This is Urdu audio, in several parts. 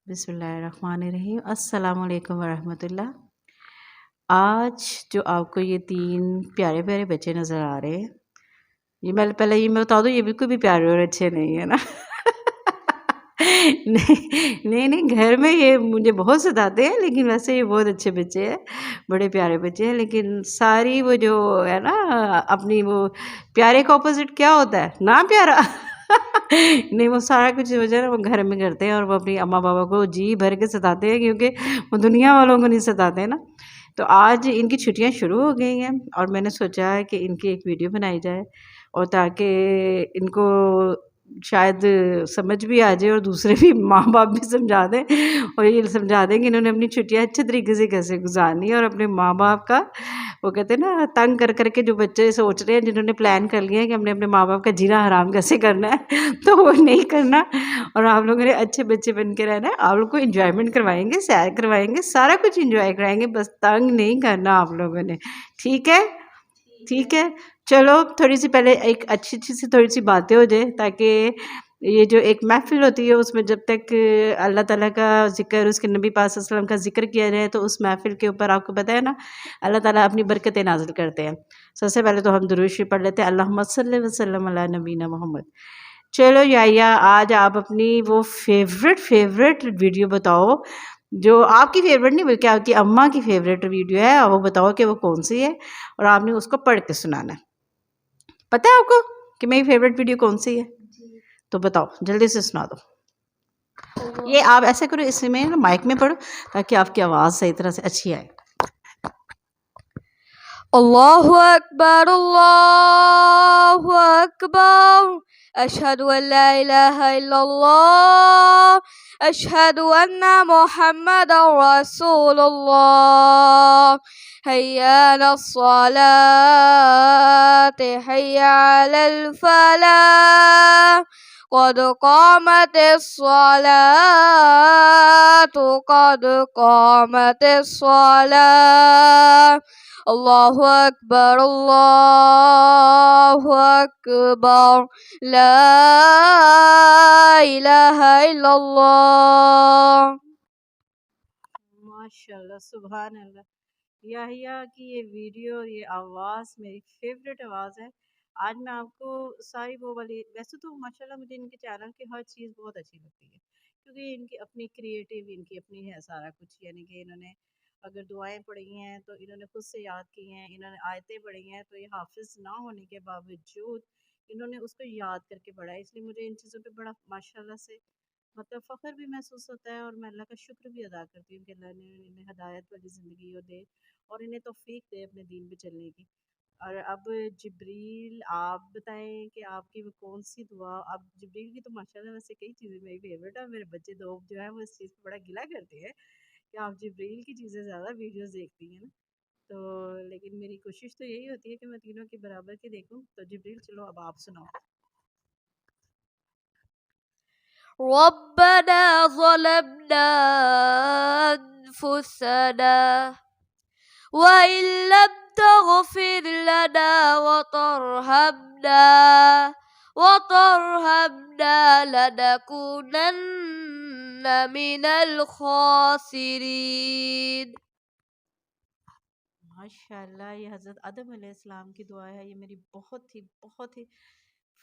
بسم اللہ الرحمن الرحیم۔ السلام علیکم ورحمۃ اللہ۔ آج جو آپ کو یہ 3 پیارے پیارے بچے نظر آ رہے ہیں، یہ میں پہلے یہ میں بتا دوں، یہ بالکل بھی پیارے اور اچھے نہیں ہیں نا۔ نہیں گھر میں یہ مجھے بہت ستاتے ہیں، لیکن ویسے یہ بہت اچھے بچے ہیں، بڑے پیارے بچے ہیں۔ لیکن ساری وہ جو ہے نا اپنی وہ پیارے کا اپوزٹ کیا ہوتا ہے؟ نا پیارا۔ نہیں، وہ سارا کچھ جو ہے نا وہ گھر میں کرتے ہیں، اور وہ اپنی اماں بابا کو جی بھر کے ستاتے ہیں، کیونکہ وہ دنیا والوں کو نہیں ستاتے نا۔ تو آج ان کی چھٹیاں شروع ہو گئی ہیں، اور میں نے سوچا ہے کہ ان کی ایک ویڈیو بنائی جائے، اور تاکہ ان کو شاید سمجھ بھی آ جائے، اور دوسرے بھی ماں باپ بھی سمجھا دیں، اور یہ سمجھا دیں کہ انہوں نے اپنی چھٹیاں اچھے طریقے سے کیسے گزارنی ہے، اور اپنے ماں باپ کا وہ کہتے ہیں نا تنگ کر کر کے جو بچے سوچ رہے ہیں، جنہوں نے پلان کر لیا ہے کہ ہم نے اپنے ماں باپ کا جینا حرام کیسے کرنا ہے، تو وہ نہیں کرنا، اور آپ لوگوں نے اچھے بچے بن کے رہنا ہے۔ آپ لوگ کو انجوائمنٹ کروائیں گے، سیر کروائیں گے، سارا کچھ انجوائے کرائیں گے، بس تنگ نہیں کرنا آپ لوگوں نے، ٹھیک ہے؟ ٹھیک ہے، چلو تھوڑی سی پہلے ایک اچھی سی تھوڑی سی باتیں ہو جائے، تاکہ یہ جو ایک محفل ہوتی ہے اس میں جب تک اللہ تعالیٰ کا ذکر، اس کے نبی پاک صلی اللہ علیہ وسلم کا ذکر کیا جائے، تو اس محفل کے اوپر آپ کو پتہ ہے نا اللہ تعالیٰ اپنی برکتیں نازل کرتے ہیں۔ سب سے پہلے تو ہم درود شریف پڑھ لیتے ہیں، اللہم صلی وسلم علی نبینا محمد۔ چلو یا آج آپ اپنی وہ فیوریٹ ویڈیو بتاؤ، جو آپ کی فیوریٹ نہیں بلکہ آپ کی اماں کی فیوریٹ ویڈیو ہے، اور وہ بتاؤ کہ وہ کون سی ہے، اور آپ نے اس کو پڑھ کے سنانا ہے۔ پتہ ہے آپ کو کہ میری فیوریٹ ویڈیو کون سی ہے؟ تو بتاؤ، جلدی سے سنا دو۔ یہ آپ ایسا کرو، اس میں مائک میں پڑھو تاکہ آپ کی آواز صحیح طرح سے اچھی آئے۔ اللہ اکبر اللہ اکبر، اشہد ان لا الہ الا اللہ، اشہد ان محمد رسول اللہ، حی علی الصلاة، حی علی الفلاح، قد قامت الصلاة، قد قامت الصلاة، اللہ اکبر اللہ اکبر، لا الہ الا اللہ۔ ماشاءاللہ، سبحان اللہ۔ یحییٰ کی یہ ویڈیو، یہ آواز میری فیوریٹ آواز ہے۔ آج میں آپ کو ساری وہ والی، ویسے تو ماشاءاللہ مجھے ان کے چینل کی ہر چیز بہت اچھی لگتی ہے، کیونکہ ان کی اپنی کریٹیو، ان کی اپنی ہے سارا کچھ، یعنی کہ انہوں نے اگر دعائیں پڑھی ہیں تو انہوں نے خود سے یاد کی ہیں، انہوں نے آیتیں پڑھی ہیں تو یہ حافظ نہ ہونے کے باوجود انہوں نے اس کو یاد کر کے پڑھا ہے، اس لیے مجھے ان چیزوں پہ بڑا ماشاءاللہ سے مطلب فخر بھی محسوس ہوتا ہے، اور میں اللہ کا شکر بھی ادا کرتی ہوں کہ اللہ نے انہیں ہدایت والی زندگی دے، اور انہیں توفیق دے اپنے دین پہ چلنے کی۔ اور اب جبریل، آپ بتائیں کہ آپ کی وہ کون سی دعا؟ اب جبریل کی تو ماشاءاللہ ویسے کئی چیزیں میری فیوریٹ ہے، میرے بچے دو جو ہیں وہ اس چیز پہ بڑا گلا کرتے ہیں کہ آپ جبریل کی چیزیں زیادہ ویڈیوز دیکھتی ہیں نا، تو لیکن میری کوشش تو یہی ہوتی ہے کہ میں تینوں کے برابر کی دیکھوں۔ تو جبریل چلو اب آپ سناؤ۔ ربنا ظلمنا انفسنا وإن لم تغفر لنا وترحمنا لنكونن من الخاسرين۔ ماشاءاللہ، یہ حضرت آدم علیہ السلام کی دعا ہے، یہ میری بہت ہی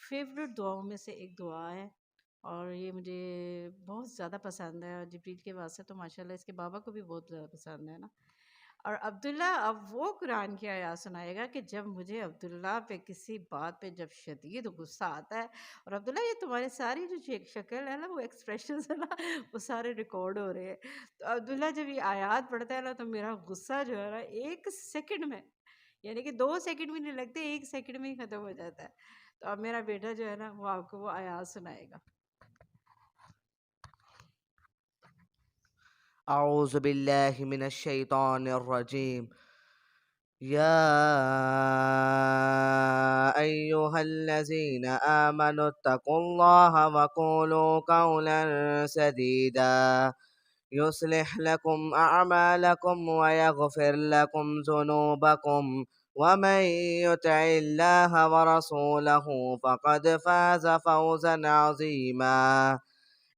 فیوریٹ دعاؤں میں سے ایک دعا ہے، اور یہ مجھے بہت زیادہ پسند ہے، اور جبریل کے واسطے تو ماشاءاللہ اس کے بابا کو بھی بہت زیادہ پسند ہے نا۔ اور عبداللہ اب وہ قرآن کی آیات سنائے گا کہ جب مجھے عبداللہ پہ کسی بات پہ جب شدید غصہ آتا ہے، اور عبداللہ یہ تمہاری ساری جو شکل ہے نا، وہ ایکسپریشنز ہے نا، وہ سارے ریکارڈ ہو رہے ہیں، تو عبداللہ جب یہ آیات پڑھتا ہے نا تو میرا غصہ جو ہے نا 1 سیکنڈ میں، یعنی کہ 2 سیکنڈ بھی نہیں لگتے، 1 سیکنڈ میں ہی ختم ہو جاتا ہے۔ تو اب میرا بیٹا جو ہے نا وہ آپ کو وہ آیات سنائے گا۔ اعوذ باللہ من الشیطان الرجیم، یا ایہا الذین آمنوا اتقوا اللہ وقولوا قولا سدیدا یصلح لکم اعمالکم ویغفر لکم ذنوبکم ومن یطع اللہ ورسولہ فقد فاز فوزا عظیما۔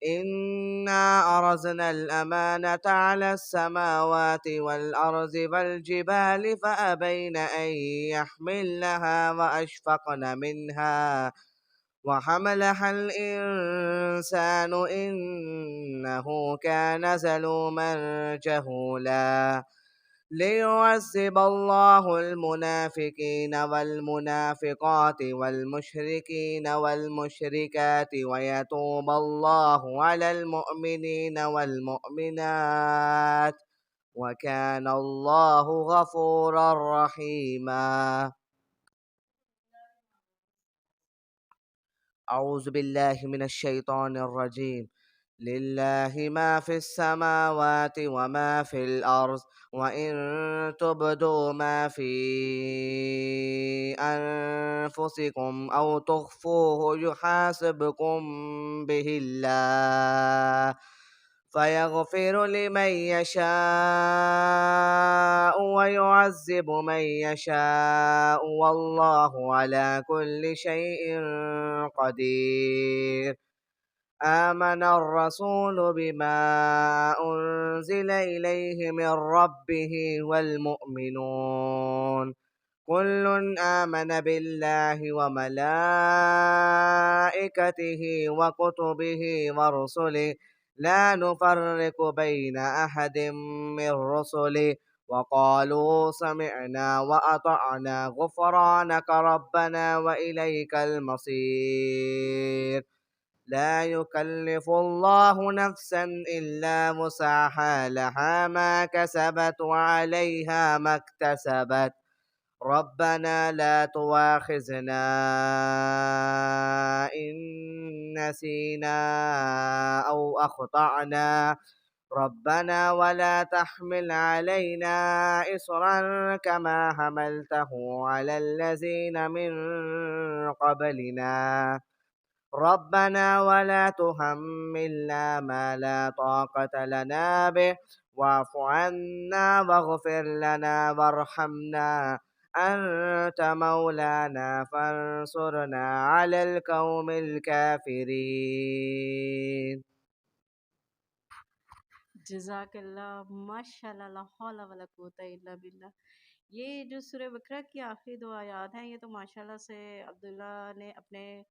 إنا أرزنا الأمانة على السماوات والأرض والجبال فأبين أن يحملنها وأشفقن منها وحملها الإنسان إنه كان ظلوما جهولا ليعذب الله المنافقين والمنافقات والمشركين والمشركات ويتوب الله على المؤمنين والمؤمنات وكان الله غفورا رحيما. أعوذ بالله من الشيطان الرجيم. لله ما في السماوات وما في الأرض وإن تبدوا ما في أنفسكم أو تخفوه يحاسبكم به الله فيغفر لمن يشاء ويعذب من يشاء والله على كل شيء قدير. آمن الرسول بما أنزل إليه من ربه والمؤمنون كل آمن بالله وملائكته وكتبه ورسله لا نفرق بين أحد من رسله وقالوا سمعنا وأطعنا غفرانك ربنا وإليك المصير. لا يكلف الله نفسا إلا وسعها لها ما كسبت وعليها ما اكتسبت ربنا لا تؤاخذنا إن نسينا أو أخطأنا ربنا ولا تحمل علينا إصرا كما حملته على الذين من قبلنا ربنا ولا تحملنا ما لا طاقة لنا به واعف عنا واغفر لنا وارحمنا أنت مولانا فانصرنا على القوم الكافرين. جزاک اللہ، ماشاء اللہ، لا حول ولا قوت الا باللہ۔ یہ جو سورہ بقرہ کی آخری دو آیات ہیں، یہ تو ماشاءاللہ سے عبداللہ نے اپنے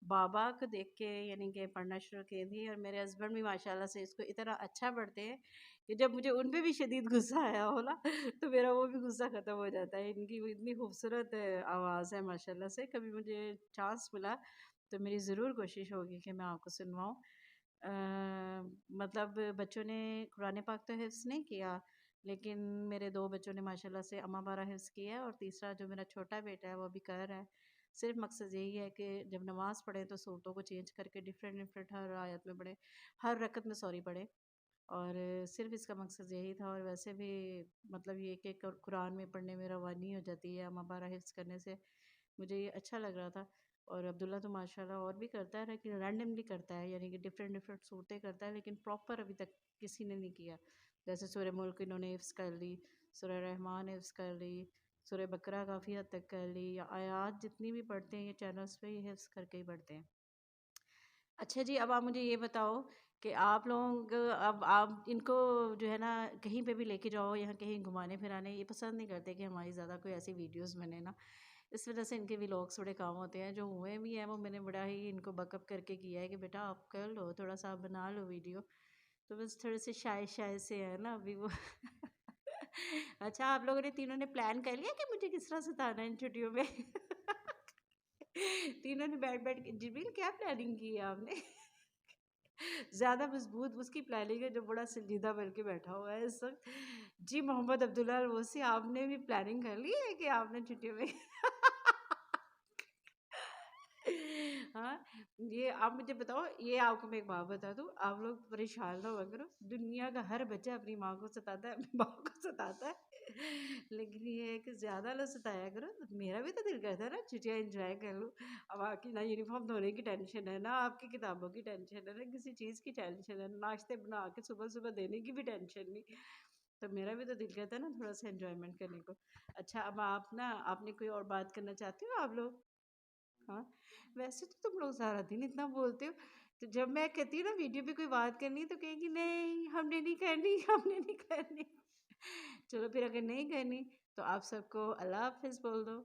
بابا کو دیکھ کے یعنی کہ پڑھنا شروع کی تھی، اور میرے ہسبینڈ بھی ماشاءاللہ سے اس کو اتنا اچھا پڑھتے ہیں کہ جب مجھے ان پہ بھی شدید غصہ آیا ہو نا تو میرا وہ بھی غصہ ختم ہو جاتا ہے۔ ان کی وہ اتنی خوبصورت آواز ہے ماشاءاللہ سے، کبھی مجھے چانس ملا تو میری ضرور کوشش ہوگی کہ میں آپ کو سنواؤں۔ مطلب بچوں نے قرآن پاک تو حفظ نہیں کیا، لیکن میرے دو بچوں نے ماشاءاللہ سے اماں بارہ حفظ کیا ہے، اور تیسرا جو میرا چھوٹا بیٹا ہے وہ بھی کر رہا ہے۔ صرف مقصد یہی ہے کہ جب نماز پڑھیں تو صورتوں کو چینج کر کے ڈفرینٹ ہر آیت میں پڑھیں، ہر رکعت میں سوری پڑھیں، اور صرف اس کا مقصد یہی تھا۔ اور ویسے بھی مطلب یہ کہ قرآن میں پڑھنے میں روانی ہو جاتی ہے اماں بارہ حفظ کرنے سے، مجھے یہ اچھا لگ رہا تھا۔ اور عبداللہ تو ماشاءاللہ اور بھی کرتا ہے، لیکن رینڈملی کرتا ہے، یعنی کہ ڈفرینٹ صورتیں کرتا ہے، لیکن پراپر ابھی تک کسی نے نہیں کیا۔ جیسے سورہ ملک انہوں نے حفظ کر لی، سورہ رحمان حفظ کر لی، سورہ بقرہ کافی حد تک کر لی، یا آیات جتنی بھی پڑھتے ہیں یہ چینلز پہ یہ حفظ کر کے ہی پڑھتے ہیں۔ اچھا جی، اب آپ مجھے یہ بتاؤ کہ آپ لوگ، اب آپ ان کو جو ہے نا کہیں پہ بھی لے کے جاؤ، یہاں کہیں گھمانے پھرانے، یہ پسند نہیں کرتے کہ ہماری زیادہ کوئی ایسی ویڈیوز بنے نا، اس وجہ سے ان کے ولاگس بڑے کام ہوتے ہیں۔ جو ہوئے بھی ہیں وہ میں نے بڑا ہی ان کو بیک اپ کر کے کیا ہے کہ بیٹا آپ کر لو، تھوڑا سا آپ بنا لو ویڈیو، تو بس تھوڑے سے شائع سے ہے نا ابھی وہ اچھا، آپ لوگوں نے تینوں نے پلان کر لیا کہ مجھے کس طرح ستانا ہے ان چھٹیوں میں تینوں نے بیٹھ کے جبریل کیا پلاننگ کی ہے آپ نے زیادہ مضبوط اس کی پلاننگ ہے جو بڑا سنجیدہ بن کے بیٹھا ہوا ہے اس وقت۔ جی محمد عبداللہ الوسی، آپ نے بھی پلاننگ کر لی ہے کہ آپ نے چھٹیوں میں ہاں، یہ آپ مجھے بتاؤ، یہ آپ کو میں ایک بات بتا دوں، آپ لوگ پریشان نہ ہوا کرو، دنیا کا ہر بچہ اپنی ماں کو ستاتا ہے، اپنی باپ کو ستاتا ہے، لیکن یہ ہے کہ زیادہ نہ ستایا کرو۔ میرا بھی تو دل کرتا ہے نا چھٹیاں انجوائے کر لوں، اب آپ کی نہ یونیفارم دھونے کی ٹینشن ہے، نہ آپ کی کتابوں کی ٹینشن ہے، نہ کسی چیز کی ٹینشن ہے، ناشتے بنا کے صبح صبح دینے کی بھی ٹینشن نہیں، تو میرا بھی تو دل کرتا ہے نا تھوڑا سا انجوائمنٹ کرنے کو۔ اچھا، اب آپ نا، آپ نے کوئی اور بات کرنا چاہتے ہو آپ لوگ؟ ہاں، ویسے تو تم لوگ سارا دن اتنا بولتے ہو، تو جب میں کہتی ہوں نا ویڈیو پہ کوئی بات کرنی تو کہے گی نہیں ہم نے نہیں کرنی ہم نے نہیں کرنی. چلو پھر اگر نہیں کرنی تو آپ سب کو اللہ حافظ بول دو.